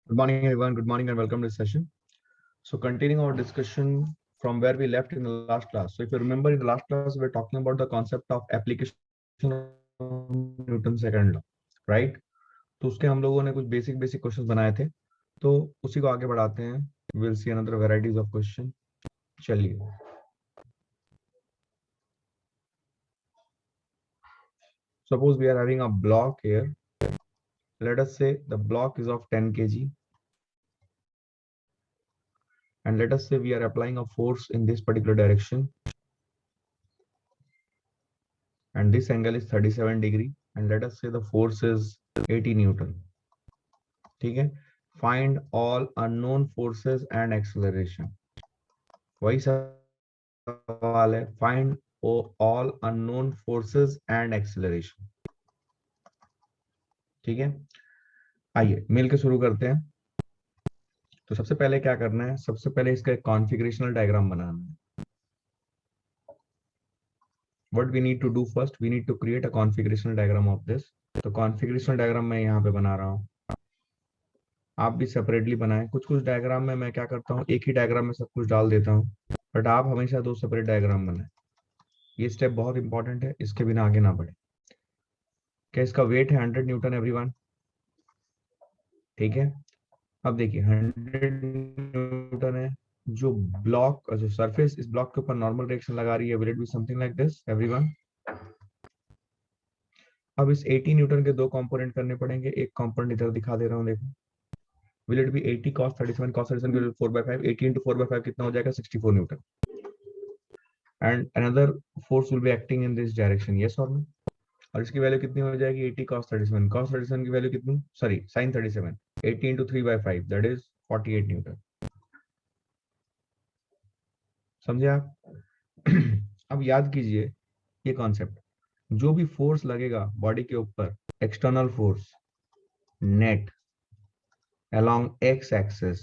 Good morning, everyone. Good morning and welcome to the session. So, continuing our discussion from where we left in the last class. So, if you remember, in the last class, we were talking about the concept of application of Newton's second law, right? तो उसके हम लोगों ने कुछ basic questions बनाए थे. तो उसी को आगे बढ़ाते हैं. We'll see another varieties of question. चलिए. Suppose we are having a block here. Let us say the block is of 10 kg. And let us say we are applying a force in this particular direction. And this angle is 37 degree. And let us say the force is 80 Newton. ठीक है. Find all unknown forces and acceleration. वही सवाल है. Find all unknown forces and acceleration. ठीक है. आइए मिल के शुरू करते हैं. तो सबसे पहले क्या करना है? सबसे पहले इसका एक कॉन्फ़िगरेशनल डायग्राम बनाना है. What we need to do first, we need to create a configurational diagram of this. तो कॉन्फ़िगरेशनल डायग्राम मैं यहाँ पे बना रहा हूँ. आप भी सेपरेटली बनाएं. कुछ कुछ डायग्राम में मैं क्या करता हूँ, एक ही डायग्राम में सब कुछ डाल देता हूँ, बट आप हमेशा दो सेपरेट डायग्राम बनाएं. ये स्टेप बहुत इंपॉर्टेंट है, इसके बिना आगे ना बढ़े. क्या इसका वेट है 100 न्यूटन एवरीवन? ठीक है. अब देखिए 100 न्यूटन है. जो ब्लॉक जो सरफेस इस ब्लॉक के ऊपर नॉर्मल रिएक्शन लगा रही है, will it be something like this everyone? अब इस 80 न्यूटन के दो कंपोनेंट करने पड़ेंगे. एक कंपोनेंट इधर दिखा दे रहा हूँ, देखो. Will it B 80 cos 37 cos 37 4/5. 80 into 4/5 कितना हो जाएगा? 64 Newton. And another force will be acting in this direction, yes और नो? और इसकी वैल्यू कितनी हो जाएगी? 80 cos 37. cos 37 की वैल्यू कितनी? Sorry, sin 37. 80 into 3/5 that is 48 Newton. समझे आप? अब याद कीजिए ये कॉन्सेप्ट. जो भी फोर्स लगेगा बॉडी के ऊपर, external force net along x axis,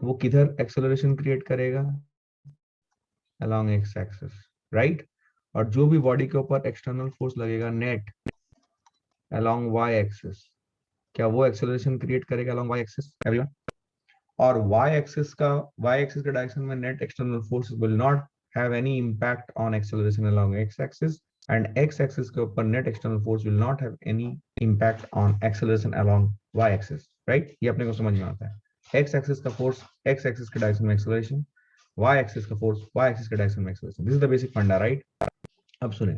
वो किधर एक्सेलरेशन क्रिएट करेगा? Along x axis, right? और जो भी बॉडी के ऊपर एक्सटर्नल फोर्स लगेगा नेट अलोंग वाई एक्सिस, क्या वो एक्सेलरेशन क्रिएट करेगा अलोंग वाई एक्सिस एवरीवन? और वाई एक्सिस के डायरेक्शन में net external force will not have any impact on acceleration along x axis, and x axis के ऊपर net external force will not have any impact on acceleration along Y axis, right? ये अपने को समझ में आता है. एक्स एक्सिस का फोर्स एक्स एक्सिस के डायरेक्शन में एक्सेलरेशन, वाई एक्सिस का फोर्स वाई एक्सिस के डायरेक्शन में acceleration. This is the basic funda, right? अब सुने,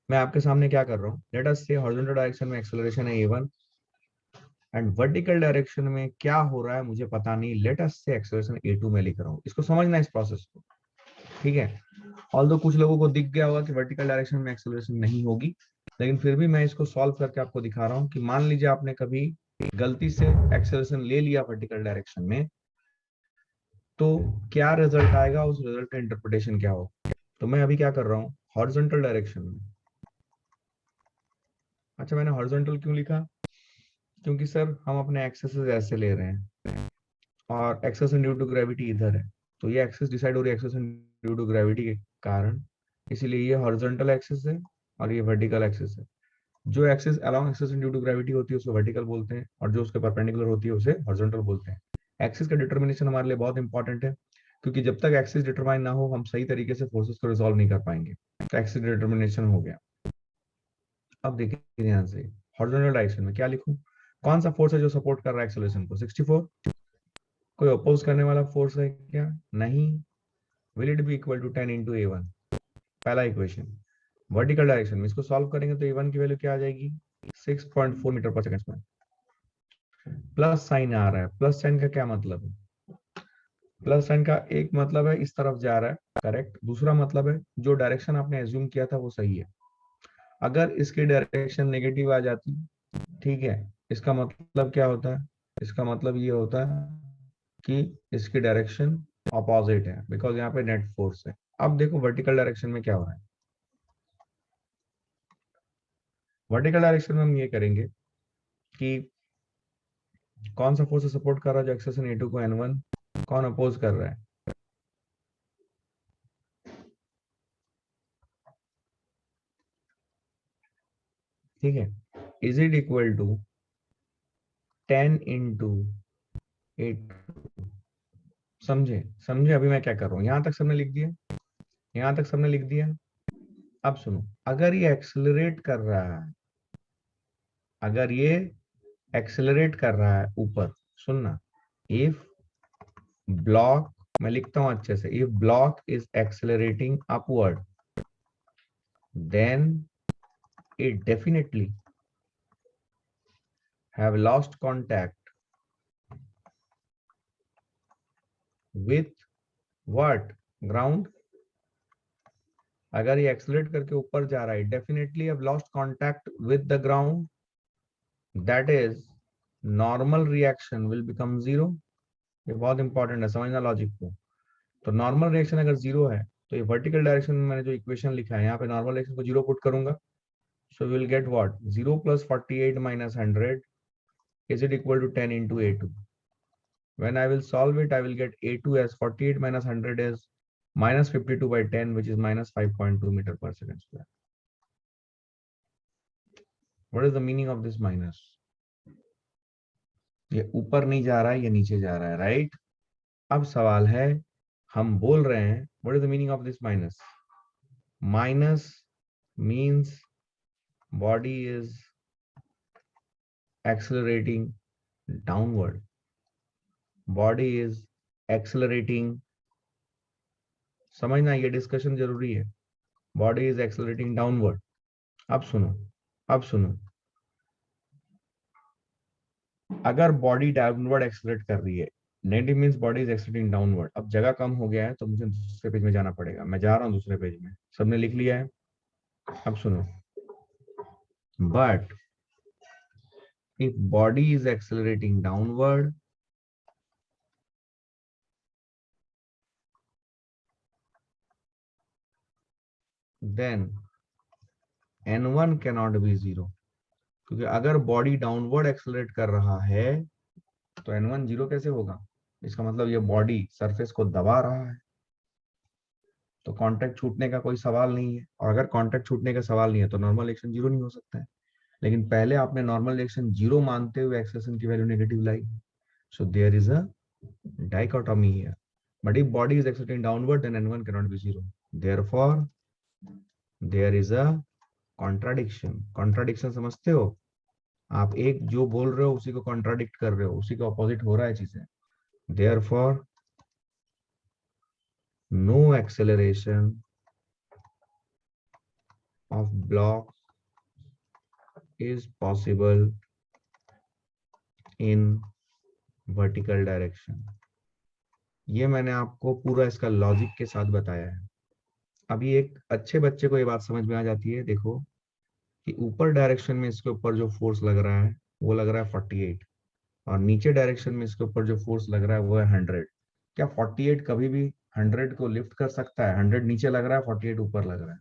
मैं आपके सामने क्या कर रहा हूँ. लेट अस से हॉरिजॉन्टल डायरेक्शन में एक्सेलरेशन है a1 एंड वर्टिकल डायरेक्शन में क्या हो रहा है मुझे पता नहीं. लेट अस से एक्सेलरेशन a2 में लिख रहा हूँ. इसको समझना, इस प्रोसेस को. ठीक है. ऑल्दो कुछ लोगों को दिख गया होगा कि वर्टिकल डायरेक्शन में एक्सेलरेशन नहीं होगी, लेकिन फिर भी मैं इसको सॉल्व करके आपको दिखा रहा हूँ कि मान लीजिए आपने कभी गलती से एक्सेलरेशन ले लिया वर्टिकल डायरेक्शन में, तो क्या रिजल्ट आएगा, उस रिजल्ट का इंटरप्रिटेशन क्या हो. तो मैं अभी क्या कर रहा हूँ, हॉरिजॉन्टल डायरेक्शन में. अच्छा, मैंने हॉरिजॉन्टल क्यों लिखा? क्योंकि सर हम अपने एक्सेस ऐसे ले रहे हैं और एक्सेस ड्यू टू ग्रेविटी इधर है, तो ये एक्सेस डिसाइड हो रही है एक्सेस ड्यू टू ग्रेविटी के कारण. इसीलिए ये हॉरिजॉन्टल एक्सेस है और ये वर्टिकल एक्सेस है. जो axis along axis due to gravity होती है उसको वर्टिकल बोलते हैं, और जो उसके परपेंडिकुलर होती है उसे हॉरिजॉन्टल बोलते हैं. एक्सिस का डिटर्मिनेशन हमारे लिए बहुत इंपॉर्टेंट है, क्योंकि जब तक एक्सिस डिटरमाइन ना हो हम सही तरीके से फोर्सेस को रिजॉल्व नहीं कर पाएंगे. तो एक्सिस डिटर्मिनेशन हो गया. अब देखिए ध्यान से, हॉरिजॉन्टल डायरेक्शन में क्या लिखूं? कौन सा फोर्स है जो सपोर्ट कर रहा है एक्सेलरेशन को? 64. कोई अपोज करने वाला फोर्स है क्या? नहीं. Will it be equal to 10 into a1? पहला इक्वेशन. वर्टिकल डायरेक्शन में इसको सॉल्व करेंगे तो a1 की वैल्यू क्या आ जाएगी? 6.4 metre per second square. Plus sign आ रहा है. प्लस साइन का क्या मतलब है? प्लस साइन का एक मतलब है इस तरफ जा रहा है, करेक्ट. दूसरा मतलब है जो डायरेक्शन आपने एज्यूम किया था वो सही है. अगर इसकी डायरेक्शन नेगेटिव आ जाती, ठीक है, इसका मतलब क्या होता है? इसका मतलब ये होता है कि इसकी डायरेक्शन अपोजिट है, बिकॉज यहाँ पे नेट फोर्स है. अब देखो वर्टिकल डायरेक्शन में क्या हो रहा है. वर्टिकल डायरेक्शन में हम ये करेंगे कि कौन सा फोर्स सपोर्ट कर रहा है जो एक्सेस ए टू को n1, कौन अपोज कर रहा है? ठीक है. Is it equal to 10 into 8। समझे समझे अभी मैं क्या कर रहा हूं? यहां तक सबने लिख दिया? यहां तक सबने लिख दिया? अब सुनो, अगर ये एक्सेलरेट कर रहा है, अगर ये एक्सेलरेट कर रहा है ऊपर, सुनना, इफ ब्लॉक, मैं लिखता हूं अच्छे से, if block is accelerating upward then it definitely have lost contact with what? Ground. अगर ये एक्सलेट करके ऊपर जा रहा है, definitely have lost contact with the ground, that is normal reaction will become zero. ये बहुत इंपॉर्टेंट है, समझना लॉजिक को। तो नॉर्मल रिएक्शन अगर जीरो है तो ये वर्टिकल डायरेक्शन में मैंने जो इक्वेशन लिखा है यहाँ पे नॉर्मल रिएक्शन को जीरो पुट करूंगा, so we will get what? 0 plus 48 minus 100 is it equal to 10 into A2? When I will solve it, I will get A2 as 48 minus 100 is minus 52 by 10, which is minus 5.2 meter per second square. What is the meaning of this minus? ये ऊपर नहीं जा रहा है, ये नीचे जा रहा है, राइट? अब सवाल है, हम बोल रहे हैं what is the meaning of this minus? Minus means body is accelerating downward. Body is accelerating, समझना ये डिस्कशन जरूरी है। Body is accelerating downward. अब सुनो, अब सुनो, अगर बॉडी डाउनवर्ड एक्सलेट कर रही है, negative means body is accelerating downward. अब जगह कम हो गया है तो मुझे दूसरे पेज में जाना पड़ेगा, मैं जा रहा हूं दूसरे पेज में, सबने लिख लिया है? अब सुनो, but if body is accelerating downward then n1 cannot be zero, क्योंकि अगर बॉडी डाउनवर्ड एक्सेलरेट कर रहा है तो n1 जीरो कैसे होगा? इसका मतलब ये बॉडी सरफेस को दबा रहा है, तो कांटेक्ट छूटने का कोई सवाल नहीं है। और अगर कांटेक्ट छूटने का सवाल नहीं है तो नॉर्मल रिएक्शन जीरो नहीं हो सकता है। लेकिन पहले आपने नॉर्मल रिएक्शन जीरो मानते हुए एक्सेलरेशन की वैल्यू नेगेटिव लाई, so there is a dichotomy here. But if body is accelerating downward, then n1 cannot be zero. Therefore, there is a contradiction. Contradiction समझते हो? आप एक जो बोल रहे हो उसी को कॉन्ट्राडिक्ट कर रहे हो, उसी के ऑपोजिट हो रहा है चीजें। Therefore, no acceleration of block is possible in vertical direction. ये मैंने आपको पूरा इसका लॉजिक के साथ बताया है। अभी एक अच्छे बच्चे को ये बात समझ में आ जाती है, देखो कि ऊपर डायरेक्शन में इसके ऊपर जो फोर्स लग रहा है वो लग रहा है 48, और नीचे डायरेक्शन में इसके ऊपर जो फोर्स लग रहा है वो है 100। क्या 48 कभी भी 100 को लिफ्ट कर सकता है? 100 नीचे लग रहा है, 48 ऊपर लग रहा है,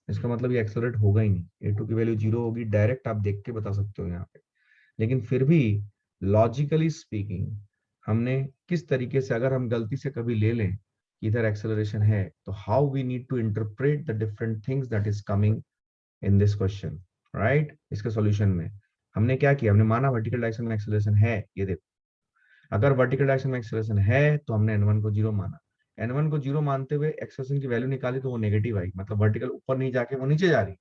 इसका मतलब ये एक्सेलरेट होगा ही नहीं। A2 की वैल्यू जीरो होगी, डायरेक्ट आप देख के बता सकते हो यहाँ पे। लेकिन फिर भी लॉजिकली स्पीकिंग, हमने किस तरीके से, अगर हम गलती से कभी ले लें कि इधर एक्सेलरेशन है, तो how we need to interpret the different things that is coming in this question, right? इसके सॉल्यूशन में हमने क्या किया? हमने माना वर्टिकल डायरेक्शन में एक्सेलरेशन है, ये देखो, अगर वर्टिकल डायरेक्शन में एक्सेलरेशन है तो हमने n1 को जीरो माना, n1 को जीरो मानते हुए एक्सेलरेशन की वैल्यू निकाली तो वो नेगेटिव आई, मतलब वर्टिकल ऊपर नहीं जाके वो नीचे जा रही,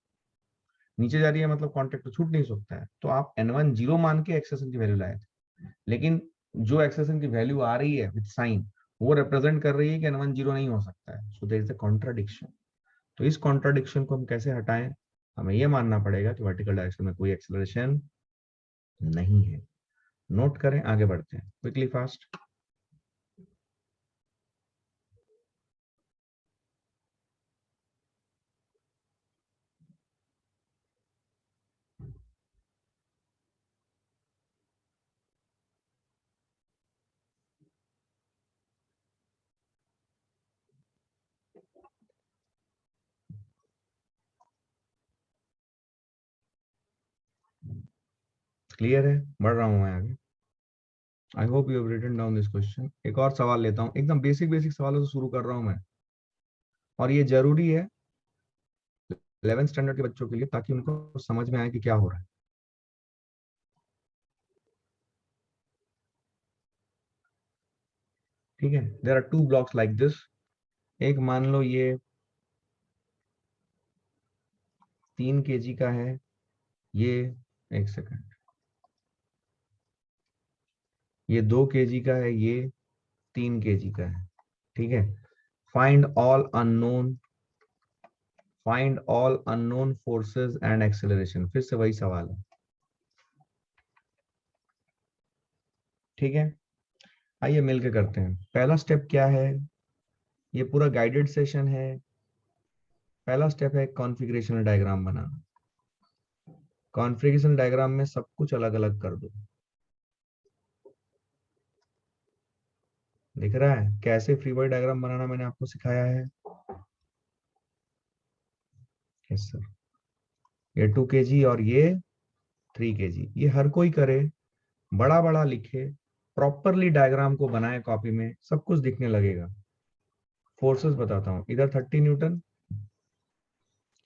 नीचे जा रही है, मतलब कॉन्टेक्ट तो छूट नहीं सकता है। तो आप n1 जीरो मान के एक्सेलरेशन की वैल्यू लाए थे, लेकिन जो एक्सेलरेशन की वैल्यू आ रही है विद साइन, वो रिप्रेजेंट कर रही है कि n1 जीरो नहीं हो सकता है, so there is a contradiction. तो इस कॉन्ट्राडिक्शन को हम कैसे हटाएं? हमें ये मानना पड़ेगा कि वर्टिकल डायरेक्शन में कोई एक्सेलरेशन नहीं है। नोट करें, आगे बढ़ते हैं क्विकली फास्ट। क्लियर है? बढ़ रहा हूं मैं आगे। I hope you have written down this question. एक और सवाल लेता हूं, एकदम बेसिक बेसिक सवालों से शुरू कर रहा हूं मैं, और ये जरूरी है 11th स्टैंडर्ड के बच्चों के लिए, ताकि उनको समझ में आए कि क्या हो रहा है। ठीक है, there are two blocks like this. एक मान लो ये 3 kg का है, ये एक सेकंड, ये 2 kg का है, ये 3 kg का है। ठीक है, find all unknown, find all unknown forces and acceleration, फिर से वही सवाल है। ठीक है, आइए मिलके करते हैं। पहला स्टेप क्या है, ये पूरा गाइडेड सेशन है। पहला स्टेप है कॉन्फ़िगरेशन डायग्राम बनाना। कॉन्फ़िगरेशन डायग्राम में सब कुछ अलग अलग कर दो। दिख रहा है कैसे फ्री बॉडी डायग्राम बनाना मैंने आपको सिखाया है? Yes sir. ये 2 kg और ये 3 kg, ये हर कोई करे, बड़ा बड़ा लिखे, प्रॉपरली डायग्राम को बनाए, कॉपी में सब कुछ दिखने लगेगा। फोर्सेस बताता हूँ, इधर 30 न्यूटन।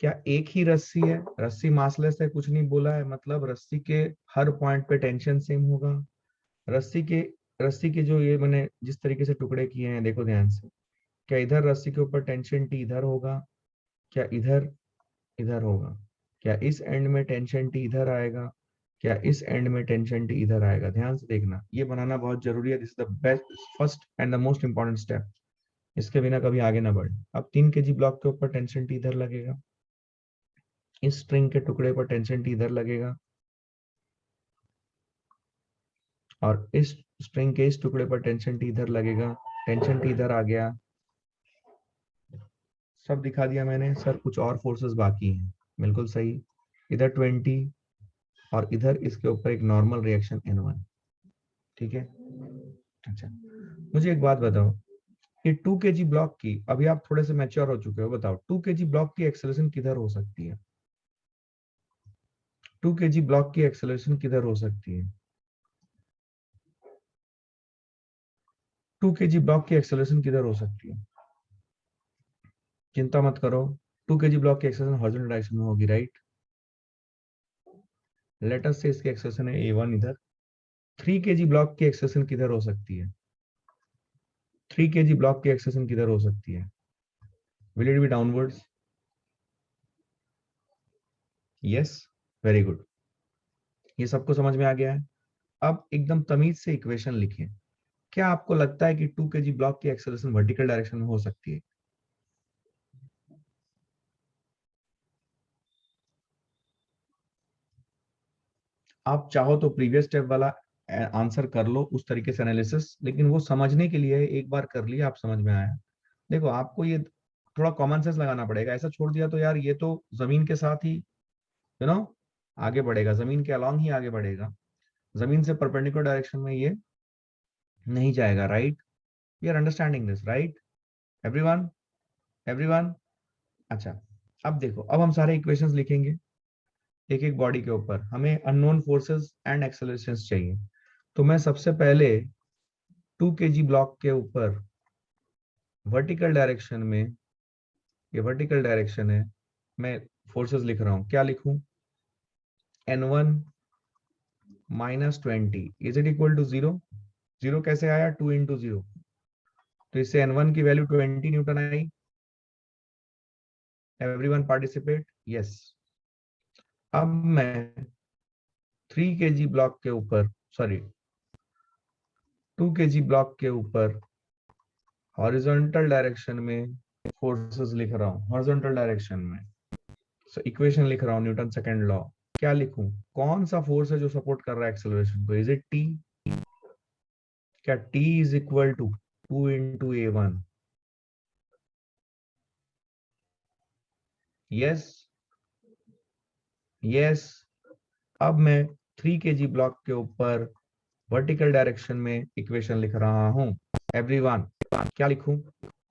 क्या एक ही रस्सी है? रस्सी मासलेस है, कुछ नहीं बोला है, मतलब रस्सी के हर पॉइंट पे टेंशन सेम होगा। रस्सी के रस्सी के जो ये मैंने जिस तरीके से टुकड़े किए हैं, देखो ध्यान से, क्या इधर रस्सी के ऊपर टेंशन टी इधर होगा? क्या इधर इधर होगा? क्या इस एंड में टेंशन टी इधर आएगा? क्या इस एंड में टेंशन टी इधर आएगा? ध्यान से देखना, ये बनाना बहुत जरूरी है। This is the best, first and the most important step. इसके बिना कभी आगे ना बढ़े। अब 3 kg ब्लॉक के ऊपर टेंशन टी इधर लगेगा, इस स्ट्रिंग के टुकड़े पर टेंशन टी इधर लगेगा, और इस स्ट्रिंग के इस टुकड़े पर टेंशन टी इधर लगेगा। टेंशन टी इधर आ गया, सब दिखा दिया मैंने। सर कुछ और फोर्सेस बाकी हैं, बिल्कुल सही। इधर 20 और इधर इसके ऊपर एक नॉर्मल रिएक्शन N1। ठीक है, अच्छा मुझे एक बात बताओ, ये 2 kg ब्लॉक की, अभी आप थोड़े से मैच्योर हो चुके हो, बताओ 2 kg ब्लॉक की एक्सेलरेशन किधर हो सकती है? 2 kg ब्लॉक की एक्सेलरेशन किधर हो सकती है? 2 kg ब्लॉक की एक्सेलरेशन किधर हो सकती है? चिंता मत करो, 2 kg ब्लॉक की एक्सेलरेशन हॉरिजॉन्टल डायरेक्शन में होगी, राइट? लेट अस से इसकी एक्सेलरेशन है A1 इधर। 3 kg ब्लॉक की एक्सेलरेशन किधर हो सकती है? 3 kg ब्लॉक की एक्सेलरेशन किधर हो सकती है? Will it B downwards? Yes, very good, ये सबको समझ में आ गया है। अब एकदम तमीज से इक्वेशन लिखिए। क्या आपको लगता है कि 2 kg ब्लॉक की एक्सेलरेशन वर्टिकल डायरेक्शन में हो सकती है? आप चाहो तो प्रीवियस स्टेप वाला आंसर कर लो उस तरीके से एनालिसिस, लेकिन वो समझने के लिए एक बार कर लिया, आप समझ में आया। देखो आपको ये थोड़ा कॉमन सेंस लगाना पड़ेगा। ऐसा छोड़ दिया तो यार ये तो जमीन के साथ ही यू नो आगे बढ़ेगा, जमीन के अलॉन्ग ही आगे बढ़ेगा, जमीन से परपेंडिकुलर डायरेक्शन में ये नहीं जाएगा, right? We are understanding this, right? Everyone, everyone. अच्छा, अब देखो, अब हम सारे इक्वेशंस लिखेंगे एक एक बॉडी के ऊपर। हमें अननोन फोर्सेस एंड एक्सेलरेशंस चाहिए। तो मैं सबसे पहले 2 kg ब्लॉक के ऊपर वर्टिकल डायरेक्शन में, ये वर्टिकल डायरेक्शन है, मैं फोर्सेस लिख रहा हूं। क्या लिखूं? N1 minus 20 is it equal to 0? 0 कैसे आया? 2 इंटू 0, तो इससे N1 की वैल्यू 20 न्यूटन आई। Everyone participate, yes. अब मैं 3 kg ब्लॉक के ऊपर, सॉरी 2 kg ब्लॉक के ऊपर हॉरिजॉन्टल डायरेक्शन में फोर्सेस लिख रहा हूं, हॉरिजॉन्टल डायरेक्शन में। सो इक्वेशन लिख रहा हूं, न्यूटन सेकंड लॉ। क्या लिखूं? कौन सा फोर्स है जो सपोर्ट कर रहा है एक्सेलरेशन को? Is it T? क्या T is equal to 2 into A1? Yes, yes. अब मैं 3 kg ब्लॉक के ऊपर वर्टिकल डायरेक्शन में इक्वेशन लिख रहा हूं। एवरीवन, क्या लिखूं?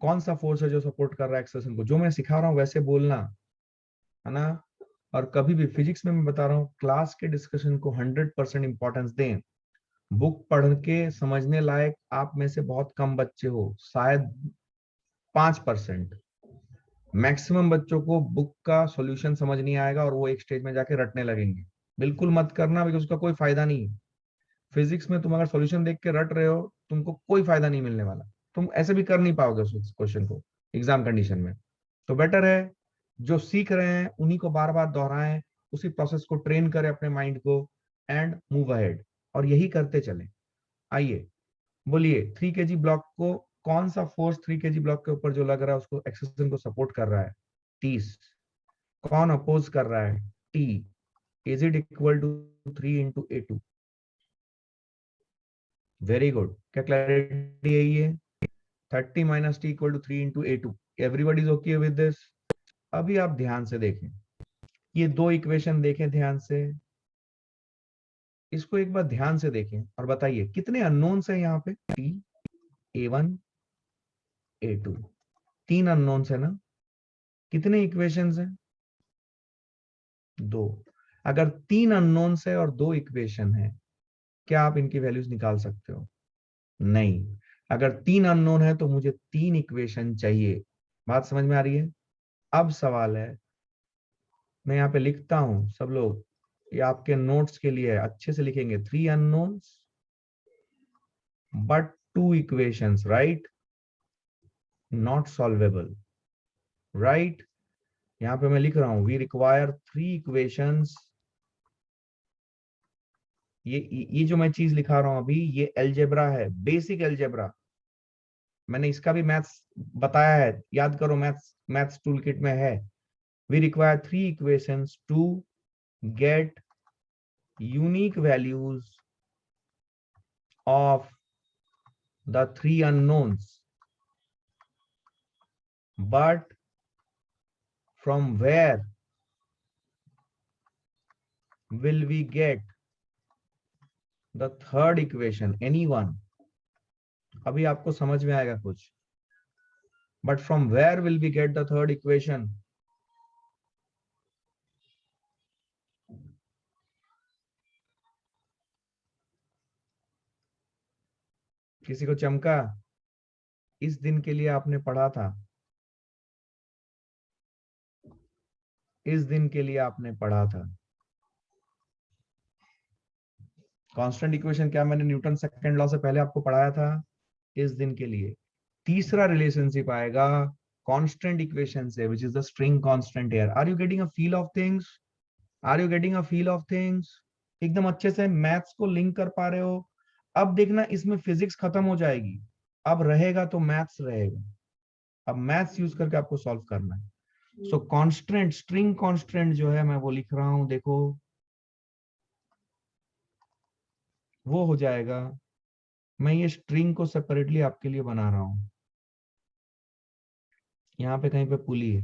कौन सा फोर्स है जो सपोर्ट कर रहा है एक्सेलरेशन को? जो मैं सिखा रहा हूं वैसे बोलना है ना। और कभी भी फिजिक्स में मैं बता रहा हूं, क्लास के डिस्कशन को 100% इंपॉर्टेंस दें। बुक पढ़ के समझने लायक आप में से बहुत कम बच्चे हो, शायद 5%। मैक्सिमम बच्चों को बुक का सॉल्यूशन समझ नहीं आएगा और वो एक स्टेज में जाके रटने लगेंगे। बिल्कुल मत करना, बिकॉज उसका कोई फायदा नहीं है। फिजिक्स में तुम अगर सॉल्यूशन देख के रट रहे हो, तुमको कोई फायदा नहीं मिलने वाला। तुम ऐसे भी कर नहीं पाओगे उस क्वेश्चन को एग्जाम कंडीशन में। तो बेटर है जो सीख रहे हैं उन्हीं को बार बार दोहराएं, उसी प्रोसेस को ट्रेन करें अपने माइंड को, एंड मूव अहेड, और यही करते चलें। आइए बोलिए, 3 kg ब्लॉक को कौन सा फोर्स 3 kg ब्लॉक के ऊपर जो लग रहा है उसको एक्सेशन को सपोर्ट कर रहा है? 30। कौन अपोज कर रहा है? T. Is it equal to 3 × A2? Very good, क्या क्लैरिटी यही है? 30 - T = 3 × A2। Everybody is okay with this? अभी आप ध्यान से देखें, ये दो इक्वेशन देखें ध्यान से, इसको एक बार ध्यान से देखें और बताइए कितने अननोन्स है यहाँ पे? टी, A1, A2, तीन अननोन्स है ना? कितने इक्वेशंस हैं? दो। अगर तीन अननोन्स है और दो इक्वेशन है, क्या आप इनकी वैल्यूज निकाल सकते हो? नहीं। अगर तीन अननोन है तो मुझे तीन इक्वेशन चाहिए। बात समझ में आ रही है? अब सवाल है, मैं यहाँ पे लिखता हूं, सब लोग ये आपके नोट्स के लिए है, अच्छे से लिखेंगे। 3 unknowns but 2 equations, right? Not solvable, right? यहाँ पे मैं लिख रहा हूं, वी रिक्वायर 3 इक्वेशंस। ये जो मैं चीज लिखा रहा हूं अभी, ये एलजेब्रा है, बेसिक एलजेब्रा। मैंने इसका भी मैथ्स बताया है, याद करो, मैथ्स मैथ्स टूल किट में है। We require 3 equations to get unique values of the 3 unknowns, but from where will we get the third equation? Anyone? अभी आपको समझ में आएगा कुछ, but from where will we get the third equation? किसी को चमका? इस दिन के लिए आपने पढ़ा था, इस दिन के लिए आपने पढ़ा था। कांस्टेंट इक्वेशन क्या मैंने न्यूटन सेकंड लॉ से पहले आपको पढ़ाया था? इस दिन के लिए तीसरा रिलेशनशिप आएगा कांस्टेंट इक्वेशन से, which is the string constant here. Are you getting a feel of things? Are you getting a feel of things? एकदम अच्छे से मैथ्स को लिंक कर पा रहे हो? अब देखना, इसमें फिजिक्स खत्म हो जाएगी, अब रहेगा तो मैथ्स रहेगा। अब मैथ्स यूज करके आपको सॉल्व करना है। सो कांस्टेंट, स्ट्रिंग कांस्टेंट जो है मैं वो लिख रहा हूं, देखो वो हो जाएगा। मैं ये स्ट्रिंग को सेपरेटली आपके लिए बना रहा हूं, यहाँ पे कहीं पे पुली है,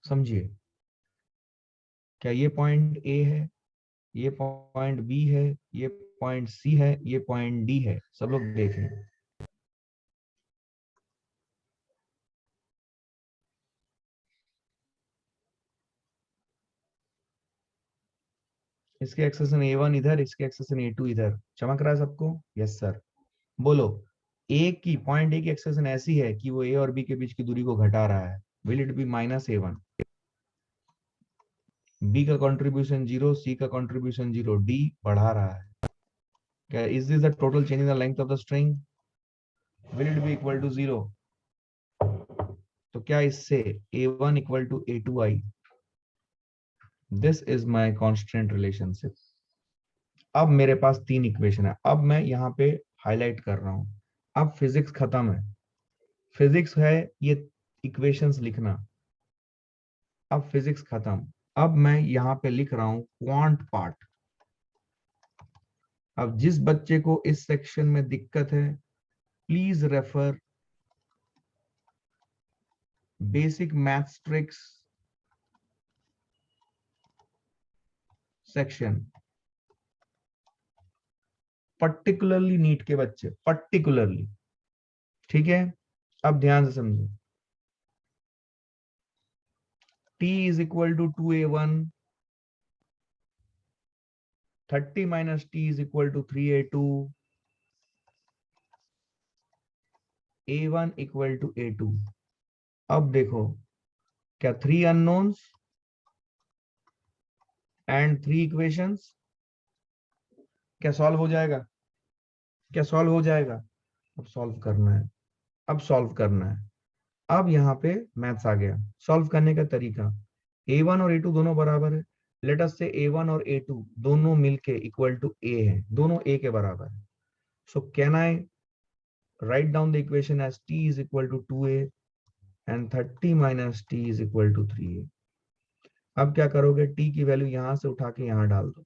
समझिए। क्या ये पॉइंट ए है, ये पॉइंट बी है, ये पॉइंट सी है, ये पॉइंट डी है? सब लोग देखें, इसके एक्सेशन A1 इधर, इसके एक्सेशन A2 इधर। चमक रहा है सबको? Yes sir. बोलो, पॉइंट ए की एक्सेशन ऐसी है कि वो ए और बी के बीच की दूरी को घटा रहा है, will it be -A1? B का कंट्रीब्यूशन 0, सी का कंट्रीब्यूशन 0, डी बढ़ा रहा है। क्या is this the total change in the length of the string? Will it be equal to 0? तो क्या इससे A1 = A2 आई? This is my constant relationship. अब मेरे पास तीन इक्वेशन है, अब मैं यहाँ पे हाईलाइट कर रहा हूं, अब फिजिक्स खत्म है। फिजिक्स है ये इक्वेशंस लिखना, अब फिजिक्स खत्म। अब मैं यहाँ पे लिख रहा हूं क्वांट पार्ट। अब जिस बच्चे को इस सेक्शन में दिक्कत है, please refer basic maths tricks section, particularly NEET के बच्चे, पर्टिकुलरली, ठीक है? अब ध्यान से समझो, T = 2A1, 30 - T = 3A2, A1 = A2। अब देखो, क्या 3 अननोन्स एंड 3 इक्वेशंस, क्या सॉल्व हो जाएगा? क्या सॉल्व हो जाएगा? अब सॉल्व करना है, अब सॉल्व करना है। अब यहाँ पे मैथ्स आ गया। सॉल्व करने का तरीका, a1 और a2 दोनों बराबर है। लेट अस से a1 और a2 दोनों मिलके इक्वल टू a है, दोनों a के बराबर है। So can I write down the equation as t is equal to 2a and 30 minus t is equal to 3a। अब क्या करोगे, t की वैल्यू यहां से उठा के यहां डाल दो।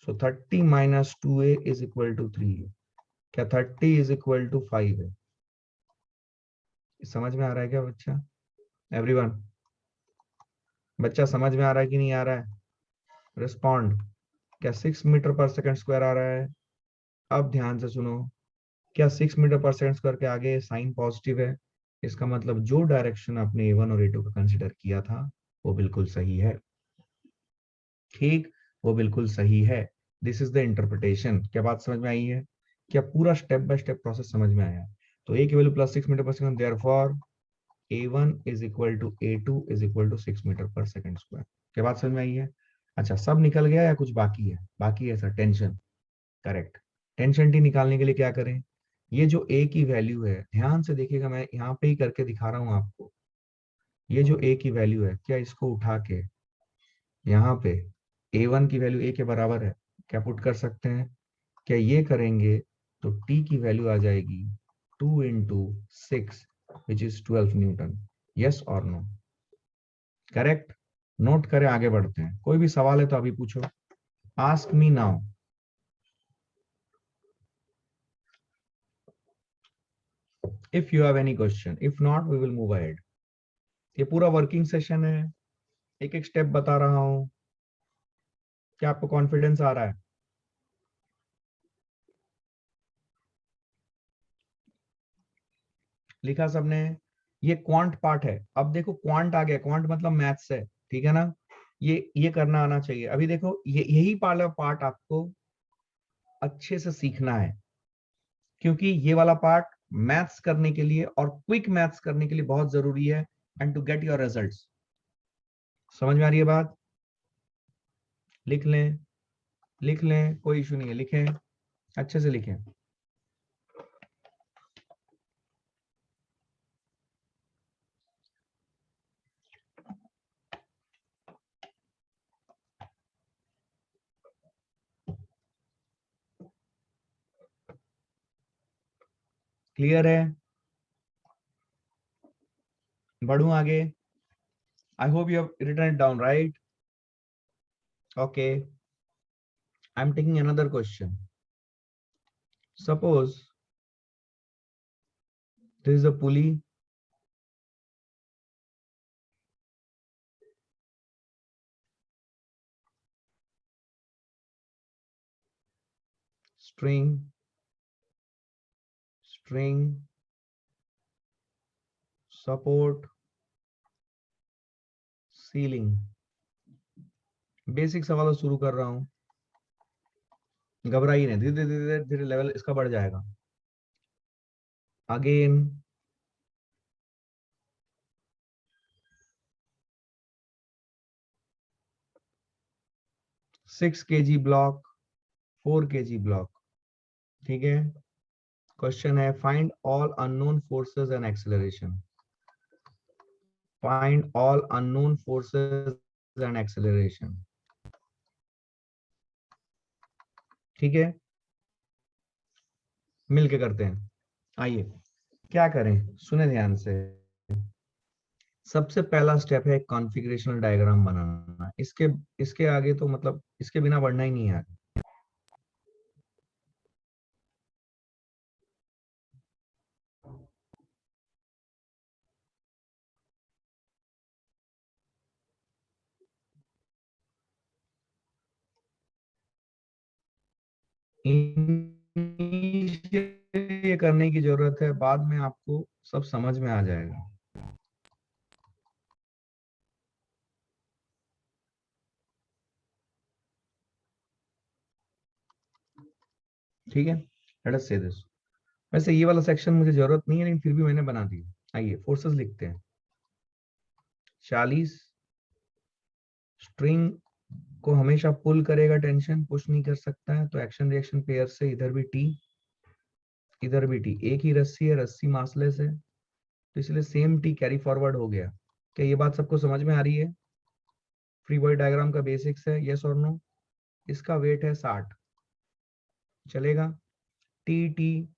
सो 30 minus 2a is equal to 3a। क्या 30 is equal to 5 है? समझ में आ रहा है क्या बच्चा? एवरीवन, बच्चा समझ में आ रहा है कि नहीं आ रहा है? रिस्पॉन्ड। क्या 6 मीटर पर सेकंड स्क्वायर आ रहा है? अब ध्यान से सुनो, क्या 6 मीटर पर सेकंड स्क्वायर के आगे साइन पॉजिटिव है? इसका मतलब जो डायरेक्शन आपने a1 और a2 का कंसिडर किया था वो बिल्कुल सही है। ठीक, वो बिल्कुल सही है। This is the interpretation. क्या बात समझ में आई है? क्या पूरा स्टेप बाय स्टेप प्रोसेस समझ में आया? तो a की value plus 6 metre per second, therefore a1 is equal to a2 is equal to 6 metre per second square. क्या बात समझ में आई है? अच्छा, सब निकल गया या कुछ बाकी है? बाकी है sir, tension. Correct. Tension T निकालने के लिए क्या करें? ये जो a की वैल्यू है, ध्यान से देखिएगा, मैं यहाँ पे ही करके दिखा रहा हूँ आपको। ये जो a की वैल्यू है, क्या इसको उठा के यहाँ पे a1 की वैल्यू a के बराबर है, क्या पुट कर सकते हैं? क्या ये करेंगे तो t की वैल्यू आ जाएगी 2 into 6 which is 12 Newton. Yes और नो? करेक्ट। नोट करें, आगे बढ़ते हैं। कोई भी सवाल है तो अभी पूछो। Ask me now. If you have any question, if not we will move ahead. ये पूरा वर्किंग सेशन है, एक एक स्टेप बता रहा हूं। क्या आपको कॉन्फिडेंस आ रहा है? लिखा सबने? ये क्वांट पार्ट है। अब देखो क्वांट आ गया, क्वांट मतलब मैथ्स है, ठीक है ना? ये करना आना चाहिए। अभी देखो, ये यही वाला पार्ट आपको अच्छे से सीखना है, क्योंकि ये वाला पार्ट मैथ्स करने के लिए और क्विक मैथ्स करने के लिए बहुत जरूरी है, and to get your results. समझ में आ रही है बात? लिख लें, लिख लें, कोई इशू नहीं है, लिखें, अच्छे से लिखें। क्लियर है? बढ़ूं आगे? I hope you have written it down, right? Okay, I am taking another question. Suppose this is a pulley, string, string, support, ceiling। Basic सवालों शुरू कर रहा हूं, घबराइए नहीं, धीरे धीरे धीरे धीरे लेवल इसका बढ़ जाएगा। Again 6 kg block, 4 kg block, ठीक है? क्वेश्चन है find all unknown forces and acceleration. Find all unknown forces and acceleration, ठीक है? मिलके करते हैं। आइए, क्या करें, सुने ध्यान से। सबसे पहला स्टेप है कॉन्फ़िगरेशनल डायग्राम बनाना। इसके इसके आगे तो मतलब इसके बिना बढ़ना ही नहीं है आगे। ये करने की जरूरत है, बाद में आपको सब समझ में आ जाएगा। ठीक है, लेट अस से दिस। वैसे ये वाला सेक्शन मुझे जरूरत नहीं है, लेकिन फिर भी मैंने बना दिया। आइए फोर्सेस लिखते हैं। 40 स्ट्रिंग को हमेशा पुल करेगा, टेंशन पुश नहीं कर सकता है, तो एक्शन रिएक्शन पेयर से इधर भी टी। इधर भी टी, एक ही रस्सी है, रस्सी मासलेस है, तो इसलिए सेम टी कैरी फॉरवर्ड हो गया। क्या ये बात सबको समझ में आ रही है? फ्री बॉडी डायग्राम का बेसिक्स है, यस और नो। इसका वेट है 60, चलेगा। टी टी,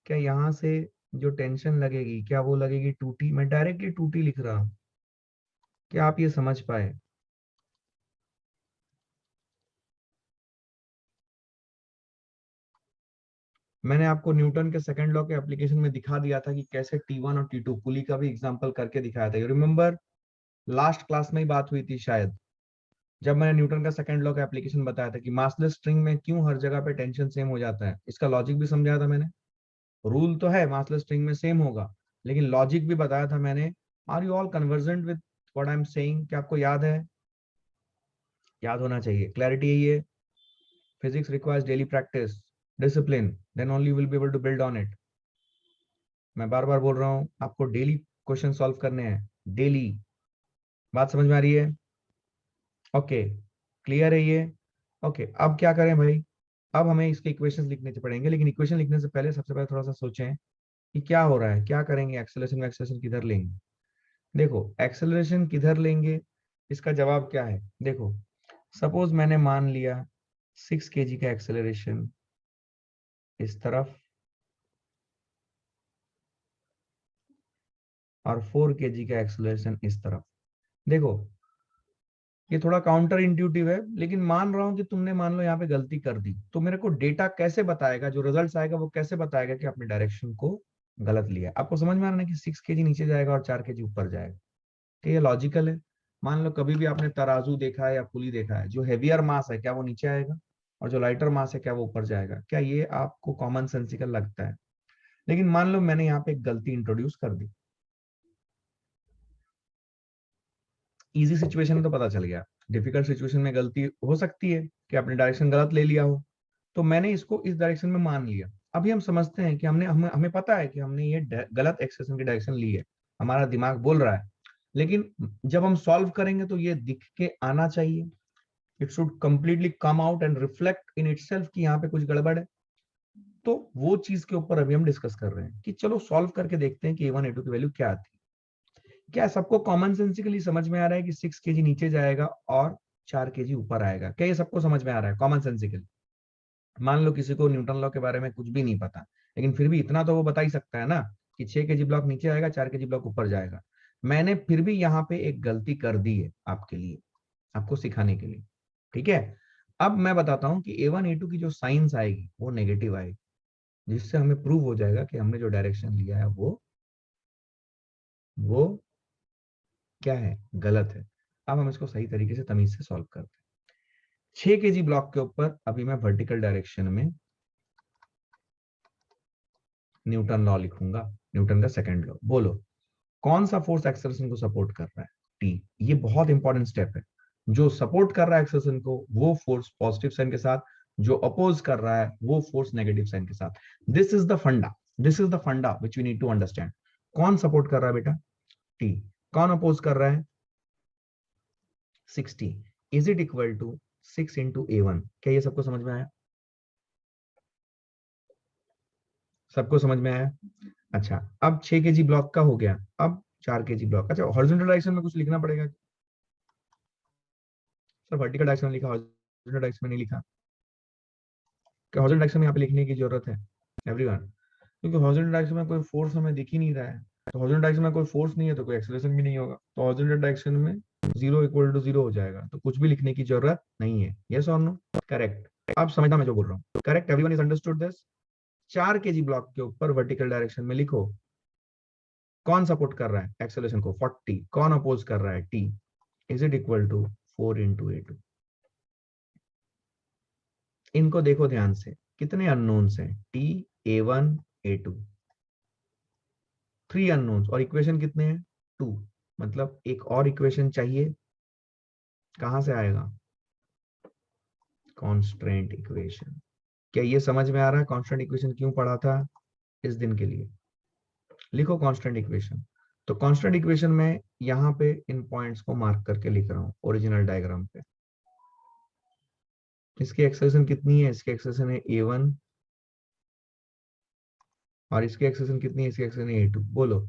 क्या यहाँ से जो टेंशन लगेगी क्या वो लगेगी 2T? मैं डायरेक्टली 2T लिख रहा हूं, क्या आप ये समझ पाए? मैंने आपको न्यूटन के सेकंड लॉ के एप्लीकेशन में दिखा दिया था कि कैसे T1 और T2 पुली का भी एग्जांपल करके दिखाया था। You remember? लास्ट क्लास में ही बात हुई थी शायद, जब मैंने न्यूटन का सेकंड लॉ का एप्लीकेशन बताया था कि मासलेस स्ट्रिंग में क्यों हर जगह पे टेंशन सेम हो जाता है। इसका लॉजिक भी समझाया था मैंने। रूल तो है मासलेस स्ट्रिंग में सेम होगा, लेकिन लॉजिक भी बताया था मैंने। Are you all convergent with what I am saying? क्या आपको याद है? याद होना चाहिए, क्लैरिटी यही है। Physics requires daily practice, discipline, then only will be able to build on it. मैं बार बार बोल रहा हूँ, आपको डेली क्वेश्चन सॉल्व करने हैं, डेली। बात समझ में आ रही है? ओके, क्लियर है ये? ओके, अब क्या करें भाई? अब हमें इसके इक्वेशंस लिखने पड़ेंगे, लेकिन इक्वेशन लिखने से पहले सबसे पहले थोड़ा सा सोचें कि क्या हो रहा है, क्या करेंगे, एक्सेलरेशन एक्सेलरेशन किधर लेंगे। देखो, एक्सेलरेशन किधर लेंगे, इसका जवाब क्या है? देखो, सपोज मैंने मान लिया 6 kg का एक्सेलरेशन इस तरफ और 4 kg का एक्सेलरेशन इस तरफ। देखो, ये थोड़ा काउंटर इंट्यूटिव है, लेकिन मान रहा हूं कि तुमने मान लो यहाँ पे गलती कर दी, तो मेरे को डेटा कैसे बताएगा, जो रिजल्ट्स आएगा वो कैसे बताएगा कि आपने डायरेक्शन को गलत लिया? आपको समझ में आ रहा है कि 6 kg नीचे जाएगा और 4 kg ऊपर जाएगा? क्या ये लॉजिकल है? मान लो कभी भी आपने तराजू देखा है या पुली देखा है, जो हेवियर मास है क्या वो नीचे आएगा, और जो लाइटर मास है क्या वो ऊपर जाएगा? क्या ये आपको कॉमन सेंसिकल लगता है? लेकिन मान लो मैंने यहाँ पे एक गलती इंट्रोड्यूस कर दी। इजी सिचुएशन में तो पता चल गया, डिफिकल्ट सिचुएशन में गलती हो सकती है कि आपने डायरेक्शन गलत ले लिया हो। तो मैंने इसको इस डायरेक्शन में मान लिया। अभी हम समझते हैं कि हमें पता है कि हमने ये गलत एक्सेशन की डायरेक्शन ली है, हमारा दिमाग बोल रहा है, लेकिन जब हम सॉल्व करेंगे तो ये दिख के आना चाहिए। It should completely come out and reflect in itself कि यहाँ पे कुछ गड़बड़ है। तो वो चीज के ऊपर अभी हम डिस्कस कर रहे हैं कि चलो सॉल्व करके देखते हैं कि A1 A2 की वैल्यू क्या आती है। क्या सबको कॉमन सेंसिकली समझ में आ रहा है कि 6 kg नीचे जाएगा और 4 kg ऊपर आएगा? क्या ये सबको समझ में आ रहा है कॉमन सेंसिकली? मान लो किसी को न्यूटन लॉ के बारे में कुछ भी नहीं पता, लेकिन फिर भी इतना तो वो बता ही सकता है ना कि 6 kg ब्लॉक नीचे आएगा, 4 kg ब्लॉक ऊपर जाएगा। मैंने फिर भी यहाँ पे एक गलती कर दी है आपके लिए, आपको सिखाने के लिए, ठीक है? अब मैं बताता हूँ कि A1 A2 की जो साइंस आएगी वो नेगेटिव आएगी, जिससे हमें प्रूव हो जाएगा कि हमने जो डायरेक्शन लिया है वो क्या है, गलत है। अब हम इसको सही तरीके से तमीज से सॉल्व करते हैं। 6 kg ब्लॉक के ऊपर अभी मैं वर्टिकल डायरेक्शन में न्यूटन लॉ लिखूंगा, न्यूटन का सेकंड लॉ। बोलो, कौन सा फोर्स एक्सेलरेशन को सपोर्ट कर रहा है? टी। ये बहुत इंपॉर्टेंट स्टेप है। जो सपोर्ट कर रहा है एक्सेलरेशन को वो फोर्स पॉजिटिव साइन के साथ, जो अपोज कर रहा है वो फोर्स नेगेटिव साइन के साथ। This is the funda, this is the funda which we need to understand. कौन सपोर्ट कर रहा है बेटा? टी। कौन अपोज कर रहा है? 60। Is it equal to 6 into A1? क्या ये सबको समझ में आया? सबको समझ में आया? अच्छा, अब 6 kg ब्लॉक का हो गया, अब 4 kg ब्लॉक। अच्छा, हॉरिजॉन्टल डायरेक्शन में कुछ लिखना पड़ेगा? सर वर्टिकल डायरेक्शन में लिखा, हॉरिजॉन्टल डायरेक्शन में नहीं लिखा। क्या हॉरिजॉन्टल डायरेक्शन में यहाँ पे लिखने की जरूरत है एवरीवन? क्योंकि हॉरिजॉन्टल डायरेक्शन में कोई फोर्स हमें दिख ही नहीं रहा है। तो हॉरिजॉन्टल डायरेक्शन में कोई फोर्स नहीं है तो कोई एक्सेलरेशन भी नहीं होगा, तो हॉरिजॉन्टल डायरेक्शन में 0 = 0 हो जाएगा, तो कुछ भी लिखने की जरूरत नहीं है। यस और नो? करेक्ट। अब समझना मैं जो बोल रहा हूँ, correct? Everyone is understood this? 4 kg block के ऊपर वर्टिकल डायरेक्शन में लिखो, कौन सपोर्ट कर रहा है एक्सेलरेशन को? 40। कौन अपोज कर रहा है? T. Is it equal to 4 into A2? इनको देखो ध्यान से, कितने अननोन्स हैं? टी, A1, A2, 3 अननोन्स, और इक्वेशन कितने हैं? 2। मतलब एक और इक्वेशन चाहिए, कहां से आएगा? Constant equation. क्या ये समझ में आ रहा है कांस्टेंट इक्वेशन क्यों पढ़ा था इस दिन के लिए? लिखो कांस्टेंट इक्वेशन। तो कांस्टेंट इक्वेशन में यहाँ पे इन पॉइंट्स को मार्क करके लिख रहा हूँ ओरिजिनल डायग्राम पे। इसकी एक्सेलरेशन कितनी है? इसकी एक्सेलरेशन है A1 और इसकी एक्सेशन कितनी है, इसकी एक्सेशन A2। बोलो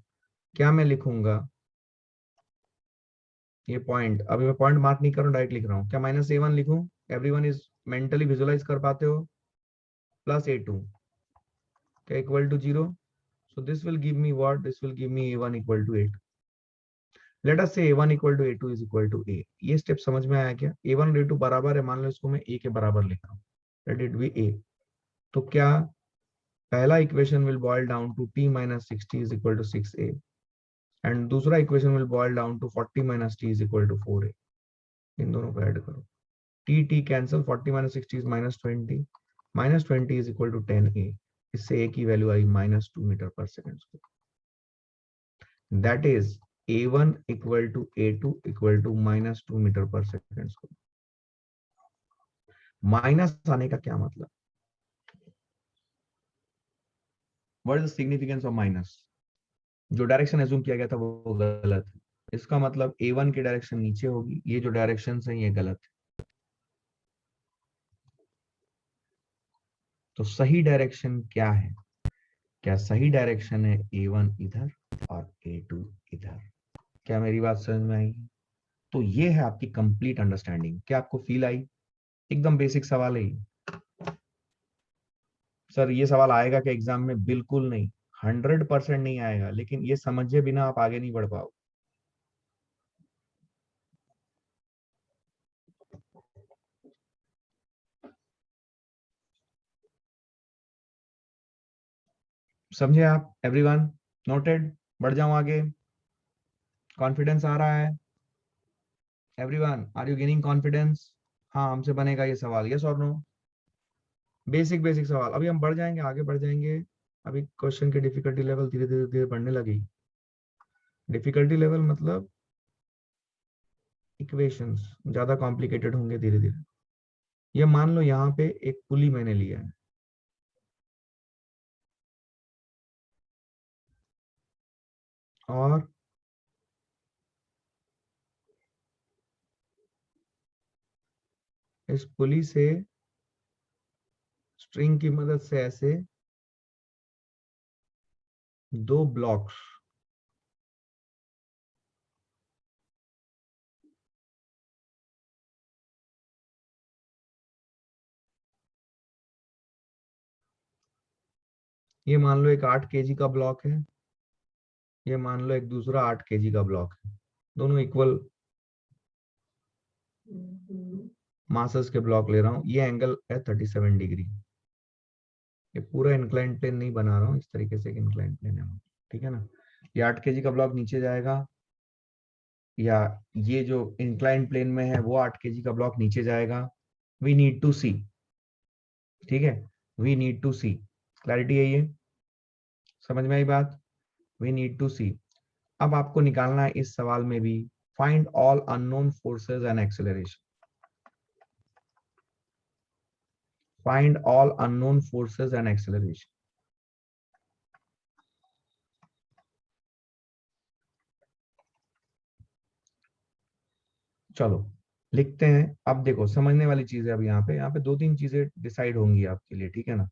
क्या मैं लिखूंगा, ये पॉइंट, अभी मैं पॉइंट मार्क नहीं कर रहा हूँ, डायरेक्ट लिख रहा हूँ। क्या -A1 लिखूं? एवरीवन इज मेंटली विजुअलाइज कर पाते हो? प्लस A2 क्या equal to 0? So this will give me what, this will give me A1 equal to A2। Let us say A1 equal to A2 is equal to A। ये step समझ में आया क्या? A1 और A2 बराबर है, मान लो इसको मैं A के बराबर लिख रहा हूँ, लेट इट बी A। तो क्या पहला equation will boil down to t minus 60 is equal to 6A, and दूसरा equation will boil down to 40 minus t is equal to 4A। इन दोनों को ऐड करो, t cancel, 40 minus 60 is -20, -20 is equal to 10A। इससे A की value आई -2 metre per second square. That is A1 equal to A2 equal to -2 metre per second square. Minus आने का क्या मतलब? What is the significance of minus? जो direction assume किया गया था वो गलत है। इसका मतलब A1 की डायरेक्शन नीचे होगी, ये जो डायरेक्शन है ये गलत है। तो सही डायरेक्शन क्या है? क्या सही डायरेक्शन है A1 इधर और A2 इधर? क्या मेरी बात समझ में आई? तो ये है आपकी कंप्लीट अंडरस्टैंडिंग। क्या आपको फील आई? एकदम बेसिक सवाल है ये। सर ये सवाल आएगा क्या एग्जाम में? बिल्कुल नहीं, 100% नहीं आएगा, लेकिन ये समझे बिना आप आगे नहीं बढ़ पाओ। समझे आप? Everyone noted? बढ़ जाऊं आगे? कॉन्फिडेंस आ रहा है? Everyone are you gaining confidence? हाँ, हमसे बनेगा ये सवाल, यस और नो? बेसिक बेसिक सवाल। अभी हम बढ़ जाएंगे, आगे बढ़ जाएंगे। अभी क्वेश्चन की डिफिकल्टी लेवल धीरे धीरे धीरे बढ़ने लगी। डिफिकल्टी लेवल मतलब इक्वेशंस ज्यादा कॉम्प्लिकेटेड होंगे धीरे धीरे। ये मान लो यहाँ पे एक पुली मैंने लिया है, और इस पुली से स्ट्रिंग की मदद से ऐसे दो ब्लॉक्स, ये मान लो एक 8 kg का ब्लॉक है, ये मान लो एक दूसरा 8 kg का ब्लॉक है, दोनों इक्वल मासेस के ब्लॉक ले रहा हूँ। ये एंगल है 37 डिग्री। ये पूरा इंक्लाइन प्लेन नहीं बना रहा हूँ, इस तरीके से एक इंक्लाइन प्लेन है, ठीक है ना? ये 8 kg का ब्लॉक नीचे जाएगा, या ये जो इंक्लाइन प्लेन में है वो 8 kg का ब्लॉक नीचे जाएगा। वी नीड टू सी, ठीक है, we need to see. Clarity है ये? समझ में आई बात? We need to see. अब आपको निकालना है इस सवाल में भी, find all unknown forces and acceleration. Find all unknown forces and acceleration. चलो लिखते हैं। अब देखो समझने वाली चीज है, अब यहाँ पे दो तीन चीजें डिसाइड होंगी आपके लिए, ठीक है ना?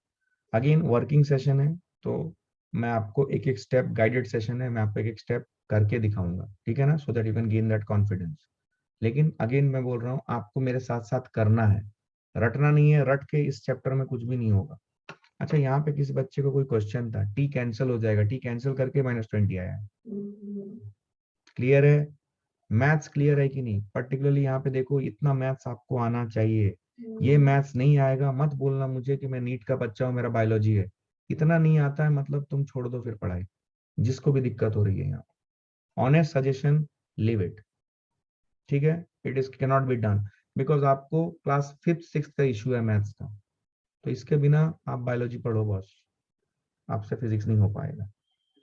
अगेन वर्किंग सेशन है, तो मैं आपको एक एक स्टेप, गाइडेड सेशन है, मैं आपको एक एक स्टेप करके दिखाऊंगा, ठीक है ना, so that you can gain that confidence. लेकिन अगेन मैं बोल रहा हूँ आपको मेरे साथ साथ करना है, रटना नहीं है। रट के इस चैप्टर में कुछ भी नहीं होगा। अच्छा, यहाँ पे किसी बच्चे को कोई क्वेश्चन था, टी कैंसिल हो जाएगा, टी कैंसिल करके -20 आया है। क्लियर है? मैथ्स क्लियर है कि नहीं? पर्टिकुलरली यहाँ पे देखो, इतना मैथ्स आपको आना चाहिए। ये मैथ्स नहीं आएगा मत बोलना मुझे कि मैं नीट का बच्चा हूँ, मेरा बायोलॉजी है। इतना नहीं आता है मतलब तुम छोड़ दो फिर पढ़ाई, जिसको भी दिक्कत हो रही है यहाँ। ऑनेस्ट सजेशन, लिव इट, ठीक है? It is cannot be done, because आपको क्लास 5th 6th का इशू है मैथ्स का। तो इसके बिना आप बायोलॉजी पढ़ो बॉस, आपसे फिजिक्स नहीं हो पाएगा,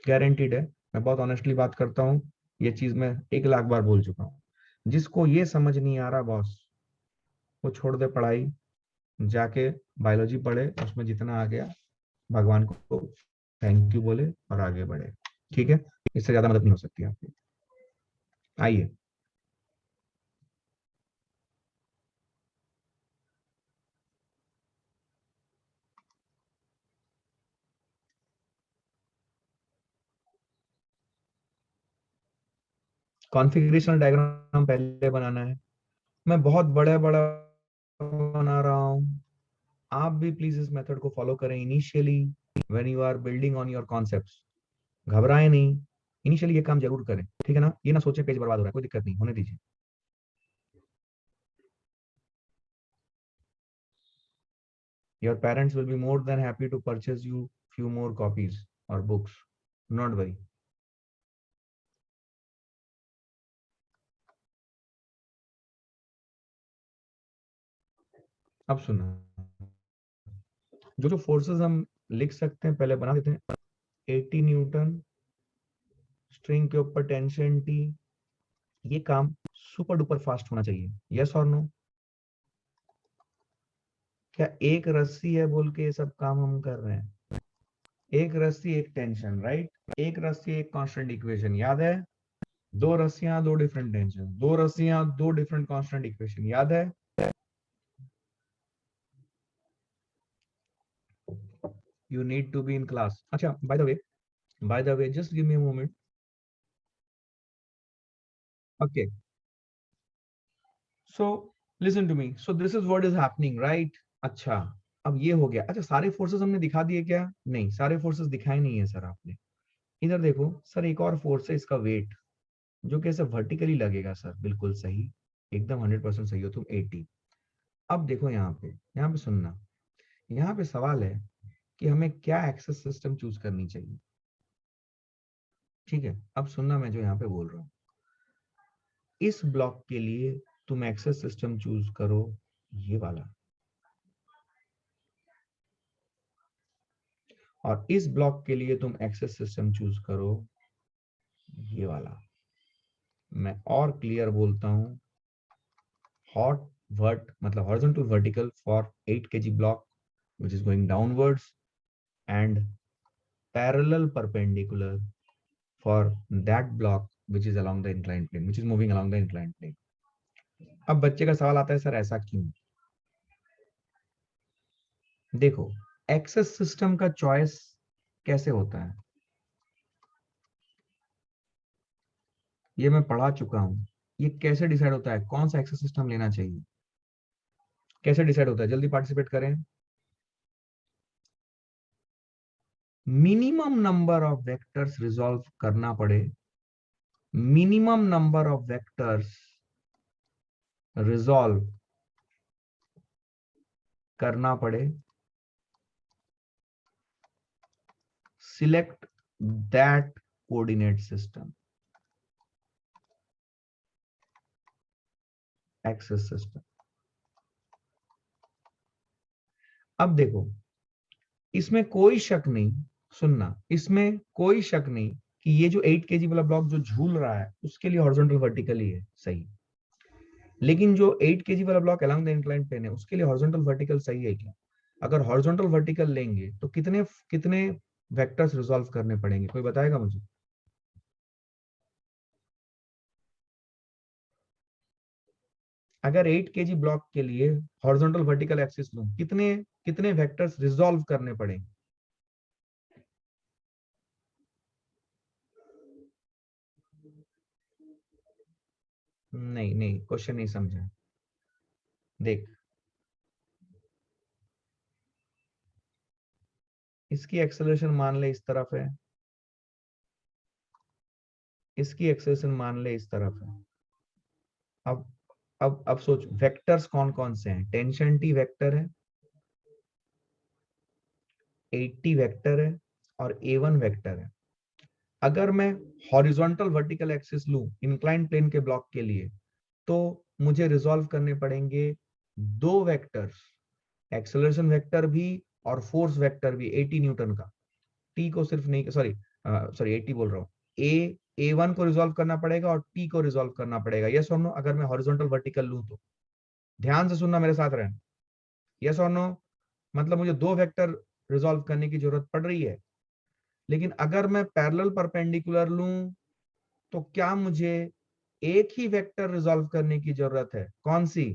गारंटीड है। मैं बहुत ऑनेस्टली बात करता हूँ, ये चीज मैं 1 लाख बार बोल चुका हूँ। जिसको ये समझ नहीं आ रहा बॉस, वो छोड़ दे पढ़ाई, जाके बायोलॉजी पढ़े, उसमें जितना आ गया भगवान को थैंक यू बोले और आगे बढ़े, ठीक है? इससे ज्यादा मदद नहीं हो सकती आपकी। आइए, कॉन्फ़िगरेशनल डायग्राम पहले बनाना है। मैं बहुत बड़ा बड़ा बना रहा हूँ, आप भी प्लीज इस मेथड को फॉलो करें initially when you are building on your concepts. घबराएं नहीं, इनिशियली ये काम जरूर करें, ठीक है ना। ये ना सोचे पेज बर्बाद हो रहा है, कोई दिक्कत नहीं, होने दीजिए। Your parents will be more than happy to purchase you few more copies or books, not worry. अब सुनो, जो जो फोर्सेस हम लिख सकते हैं पहले बना देते हैं। 80 न्यूटन स्ट्रिंग के ऊपर टेंशन टी, ये काम सुपर डुपर फास्ट होना चाहिए, यस और नो। क्या एक रस्सी है बोल के ये सब काम हम कर रहे हैं? एक रस्सी एक टेंशन, राइट। एक रस्सी एक कांस्टेंट इक्वेशन, याद है। दो रस्सियां दो डिफरेंट टेंशन, दो रस्सियां दो डिफरेंट कांस्टेंट इक्वेशन, याद है। You need to be in class. अच्छा, by the way just give me a moment. Okay, so listen to me, so this is what is happening, right. अच्छा, अब ये हो गया। अच्छा, सारे फोर्सेस हमने दिखा दिए क्या? नहीं, सारे फोर्सेस दिखाए नहीं है सर आपने। इधर देखो सर, एक और फोर्स है, इसका वेट, जो कि ऐसे वर्टिकली लगेगा सर, बिल्कुल सही, एकदम 100% सही हो तुम, 80। अब देखो यहाँ पे सुनना, यहाँ पे सवाल है कि हमें क्या एक्सेस सिस्टम चूज करनी चाहिए। ठीक है, अब सुनना मैं जो यहाँ पे बोल रहा हूँ। इस ब्लॉक के लिए तुम एक्सेस सिस्टम चूज करो ये वाला, और इस ब्लॉक के लिए तुम एक्सेस सिस्टम चूज करो ये वाला। मैं और क्लियर बोलता हूं, हॉट वर्ट मतलब horizontal vertical for 8 kg block which is going downwards, and parallel perpendicular for that block which is along the inclined plane, which is moving along the inclined plane. अब बच्चे का सवाल आता है, सर ऐसा क्यों? देखो, एक्सेस सिस्टम का चॉइस कैसे होता है ये मैं पढ़ा चुका हूं। ये कैसे डिसाइड होता है कौन सा एक्सेस सिस्टम लेना चाहिए, कैसे डिसाइड होता है? जल्दी पार्टिसिपेट करें। Minimum number of vectors resolve करना पड़े, minimum number of vectors resolve करना पड़े, select that coordinate system, axis system. अब देखो, इसमें कोई शक नहीं, सुनना, इसमें कोई शक नहीं कि ये जो 8 kg वाला ब्लॉक जो झूल रहा है उसके लिए हॉरिजॉन्टल वर्टिकल ही है, सही। लेकिन जो 8 kg वाला block along the inclined plane है उसके लिए हॉरिजॉन्टल वर्टिकल सही है क्या? अगर हॉरिजॉन्टल वर्टिकल लेंगे तो कितने कितने वेक्टर्स रिजॉल्व करने पड़ेंगे, कोई बताएगा मुझे? अगर 8 kg ब्लॉक के लिए हॉरिजॉन्टल वर्टिकल एक्सिस लूं, कितने कितने वेक्टर्स रिजॉल्व करने पड़ेंगे? नहीं नहीं, क्वेश्चन नहीं समझा। देख, इसकी एक्सेलरेशन मान ले इस तरफ है, इसकी एक्सेलरेशन मान ले इस तरफ है। अब अब सोच, वेक्टर्स कौन कौन से हैं? टेंशन टी वेक्टर है, 80 वेक्टर है, और A1 वेक्टर है। अगर मैं हॉरिजॉन्टल वर्टिकल एक्सिस लूं इंक्लाइंड प्लेन के ब्लॉक के लिए, तो मुझे रिजॉल्व करने पड़ेंगे दो वेक्टर्स, एक्सेलरेशन वेक्टर भी और फोर्स वेक्टर भी 80 न्यूटन का। टी को सिर्फ नहीं, सॉरी सॉरी 80 बोल रहा हूँ। A1 को रिजॉल्व करना पड़ेगा और टी को रिजॉल्व करना पड़ेगा, यस और नो। अगर मैं हॉरिजॉन्टल वर्टिकल लूं तो ध्यान से सुनना, मेरे साथ रहना, यस और नो। मतलब मुझे दो वेक्टर रिजॉल्व करने की जरूरत पड़ रही है। लेकिन अगर मैं पैरेलल परपेंडिकुलर लूं तो क्या मुझे एक ही वेक्टर रिजॉल्व करने की जरूरत है? कौन सी?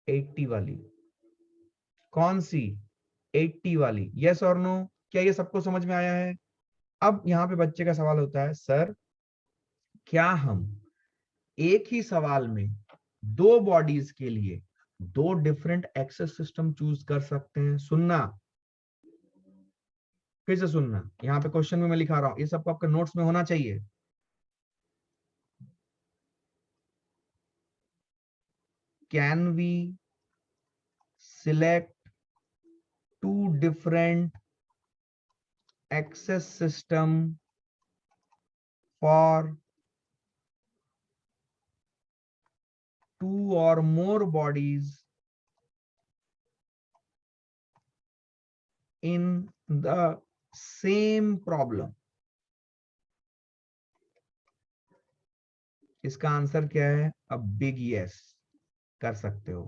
80 वाली। कौन सी? 80 वाली, यस और नो। क्या ये सबको समझ में आया है? अब यहाँ पे बच्चे का सवाल होता है, सर क्या हम एक ही सवाल में दो बॉडीज के लिए दो डिफरेंट एक्सेस सिस्टम चूज कर सकते हैं? सुनना, फिर से सुनना, यहाँ पे क्वेश्चन में मैं लिखा रहा हूं, ये सबको आपके नोट्स में होना चाहिए। Can we select two different axis system for two or more bodies in the same problem? इसका आंसर क्या है? अ बिग यस, कर सकते हो।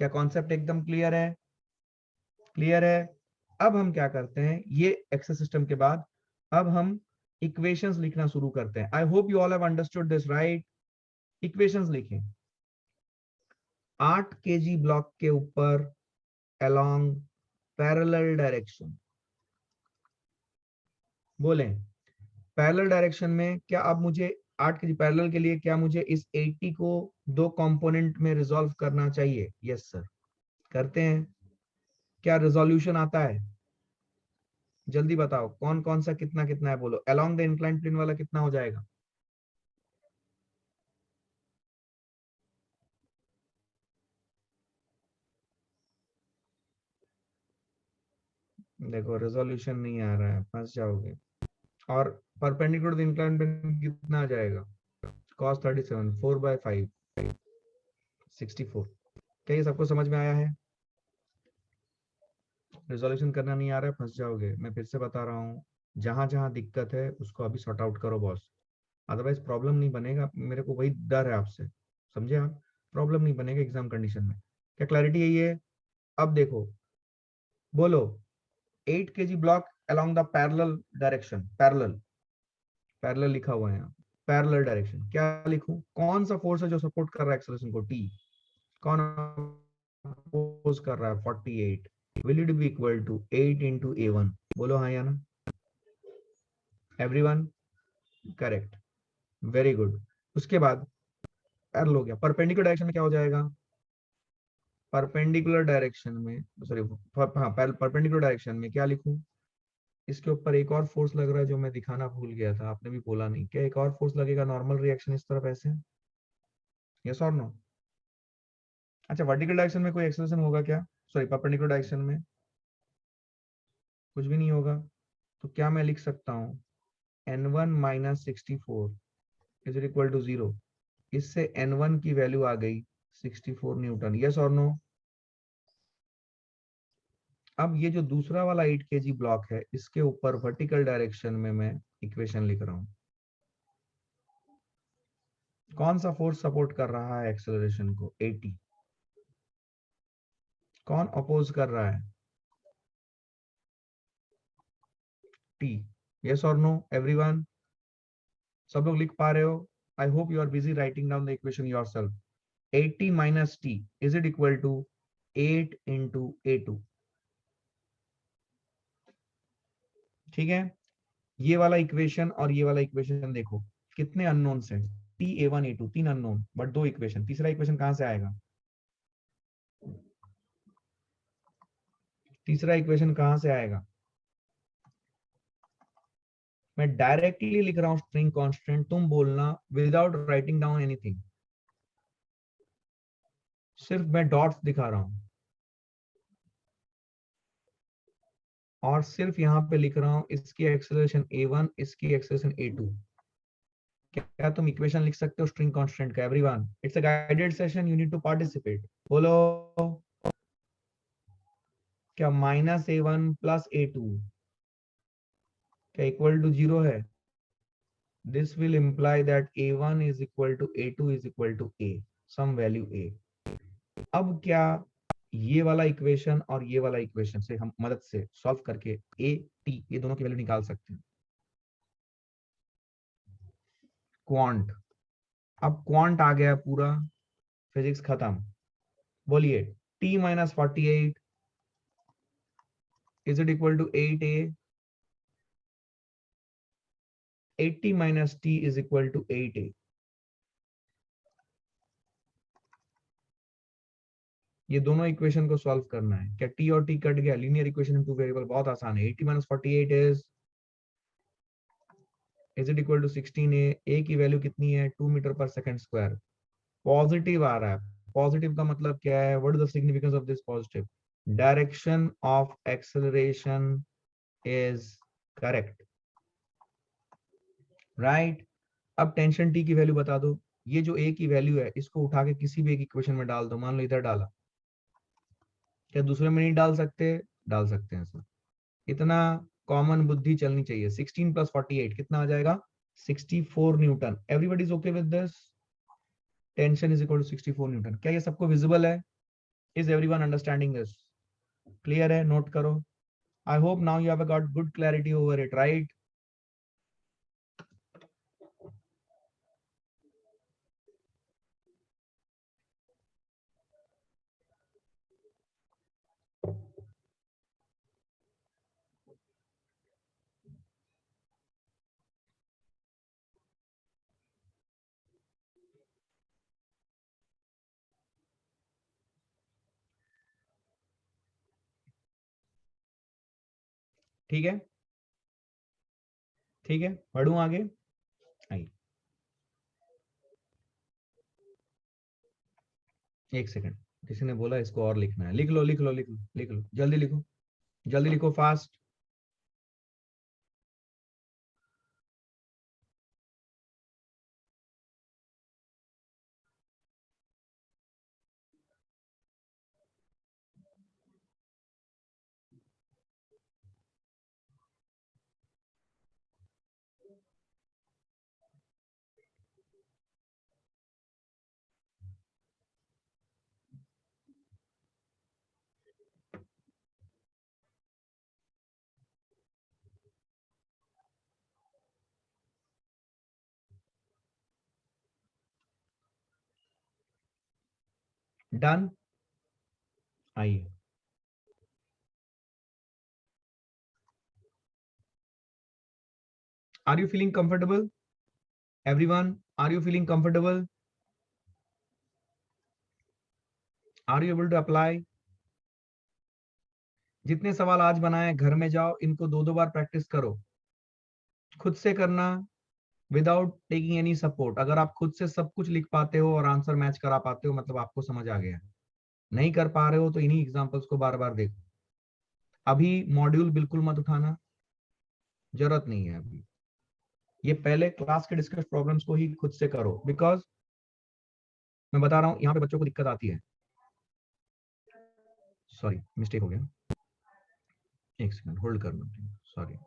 क्या कॉन्सेप्ट एकदम क्लियर है? क्लियर है। अब हम क्या करते हैं, ये एक्सेस सिस्टम के बाद अब हम इक्वेशंस लिखना शुरू करते हैं। आई hope you all have understood this, right? Equations लिखें। 8 kg ब्लॉक के ऊपर along पैरेलल डायरेक्शन, बोलें पैरेलल डायरेक्शन में क्या अब मुझे 8 के पैरेलल के लिए क्या मुझे इस 80 को दो कंपोनेंट में रिजॉल्व करना चाहिए? यस सर, करते हैं। क्या रिजोल्यूशन आता है? जल्दी बताओ, कौन कौन सा कितना कितना है, बोलो। अलोंग द इंक्लाइंड प्लेन वाला कितना हो जाएगा? देखो रिजोल्यूशन नहीं आ रहा है, फंस जाओगे। और परपेंडिकुलर इंक्लाइंड प्लेन कितना आ जाएगा? cos 37, 4/5, 64। क्या ये सबको समझ में आया है? रिजोल्यूशन करना नहीं आ रहा है, फंस जाओगे। मैं फिर से बता रहा हूँ, जहां जहां दिक्कत है उसको अभी सॉर्ट आउट करो बॉस, अदरवाइज प्रॉब्लम नहीं बनेगा। मेरे को वही डर है आपसे, समझे आप? प्रॉब्लम नहीं बनेगा एग्जाम कंडीशन में। क्या क्लैरिटी है ये? अब देखो, बोलो 8 kg block along the parallel direction, parallel, parallel लिखा हुआ है यहाँ, पैरेलल डायरेक्शन। क्या लिखूं? कौन सा फोर्स है जो सपोर्ट कर रहा है एक्सेलरेशन को? टी। कौन अपोज कर रहा है? 48। Will it be equal to 8 into A1? बोलो हाँ या ना एवरीवन। Correct, very good. उसके बाद पैरेलल हो गया, परपेंडिकुलर डायरेक्शन में क्या हो जाएगा? परपेंडिकुलर डायरेक्शन में, सॉरी, हाँ, परपेंडिकुलर डायरेक्शन में क्या लिखूं? इसके ऊपर एक और फोर्स लग रहा है जो मैं दिखाना भूल गया था, आपने भी बोला नहीं। क्या एक और फोर्स लगेगा नॉर्मल रिएक्शन इस तरफ ऐसे? यस और नो? अच्छा, वर्टिकल डायरेक्शन में कोई एक्सेलरेशन होगा क्या? सॉरी, परपेंडिकुलर डायरेक्शन में कुछ भी नहीं होगा। तो क्या मैं लिख सकता हूँ N1 minus 64 is equal to 0? इससे N1 की वैल्यू आ गई 64 न्यूटन। यस और नो? अब ये जो दूसरा वाला 8 kg ब्लॉक है, इसके ऊपर वर्टिकल डायरेक्शन में मैं इक्वेशन लिख रहा हूं। कौन सा फोर्स सपोर्ट कर रहा है एक्सेलरेशन को? 80। कौन अपोज कर रहा है? टी। यस और नो एवरीवन? सब लोग लिख पा रहे हो? I hope you are busy writing down the equation yourself. 80 minus T is it equal to 8 into A2? ठीक है, ये वाला इक्वेशन और ये वाला इक्वेशन देखो, कितने अननोन्स हैं? T A1 A2, तीन अननोन बट दो इक्वेशन। तीसरा इक्वेशन कहां से आएगा? तीसरा इक्वेशन कहां से आएगा? मैं डायरेक्टली लिख रहा हूं स्ट्रिंग कांस्टेंट, तुम बोलना विदाउट राइटिंग डाउन एनीथिंग, सिर्फ मैं डॉट्स दिखा रहा हूं और सिर्फ यहां पे लिख रहा हूं इसकी एक्सेलरेशन A1, इसकी एक्सेलरेशन A2। क्या तुम इक्वेशन लिख सकते हो स्ट्रिंग कांस्टेंट का? Everyone, it's a guided session, you need to participate. बोलो, क्या -A1 प्लस A2 क्या इक्वल टू 0 है? This will imply that A1 is equal to A2 is equal to A, some value A। अब क्या ये वाला equation और ये वाला इक्वेशन से हम मदद से सॉल्व करके A T ये दोनों की वैल्यू निकाल सकते हैं? क्वांट, अब क्वांट आ गया पूरा, फिजिक्स खत्म। बोलिए, T minus 48 is it equal to 8A? 80 minus t is equal to 8a. ये दोनों इक्वेशन को सॉल्व करना है। क्या t और t कट गया? Linear equation in two variable, बहुत आसान है। 80 minus 48 is it equal to 16a? a की वैल्यू कितनी है? 2 metre per second square. Positive आ रहा है। पॉजिटिव का मतलब क्या है? What is the significance of this positive? Direction of acceleration is correct, right? अब टेंशन टी की वैल्यू बता दो। ये जो ए की वैल्यू है इसको उठा के किसी भी एक इक्वेशन में डाल दो। मान लो इधर डाला, क्या दूसरे में नहीं डाल सकते? डाल सकते हैं सर। इतना कॉमन बुद्धि चलनी चाहिए। 16 प्लस 48 कितना आ जाएगा? 64 newton. Everybody is okay with this? Tension is equal to 64 newton. क्या ये सबको विजिबल है? Is everyone understanding this? Clear है? नोट करो। I hope now you have got good clarity over it, right? ठीक है, ठीक है, बढ़ू आगे। आइए, एक सेकंड, किसी ने बोला इसको और लिखना है। लिख लो, लिख लो, लिख लो, लिख लो, जल्दी लिखो, जल्दी लिखो, फास्ट। डन। आइए, are you feeling comfortable? Everyone, are you feeling comfortable? Are you able to apply? जितने सवाल आज बनाए घर में जाओ, इनको दो दो बार प्रैक्टिस करो। खुद से करना, विदाउट टेकिंग एनी सपोर्ट। अगर आप खुद से सब कुछ लिख पाते हो और आंसर मैच करा पाते हो, मतलब आपको समझ आ गया। नहीं कर पा रहे हो तो इन्हीं एग्जांपल्स को बार बार देखो। अभी मॉड्यूल बिल्कुल मत उठाना, जरूरत नहीं है अभी। ये पहले क्लास के डिस्कस प्रॉब्लम्स को ही खुद से करो, बिकॉज मैं बता रहा हूँ यहाँ पे बच्चों को दिक्कत आती है। सॉरी, मिस्टेक हो गया, एक सेकंड होल्ड करना, सॉरी।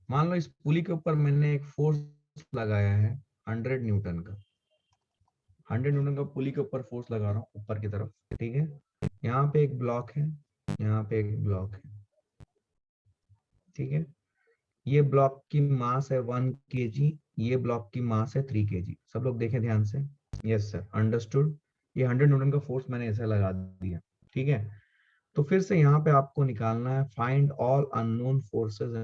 मान लो इस पुली के ऊपर मैंने एक फोर्स लगाया है 100 न्यूटन का। 100 न्यूटन का पुली के ऊपर फोर्स लगा रहा हूँ ऊपर की तरफ, ठीक है? यहाँ पे एक ब्लॉक है, यहाँ पे एक ब्लॉक है, ठीक है? ये ब्लॉक की मास है 1 kg, ये ब्लॉक की मास है 3 kg। सब लोग देखें ध्यान से। Yes sir, understood. ये 100 न्यूटन का फोर्स मैंने ऐसे लगा दिया, ठीक है? तो फिर से यहाँ पे आपको निकालना है फाइंड ऑल अननोन फोर्सेस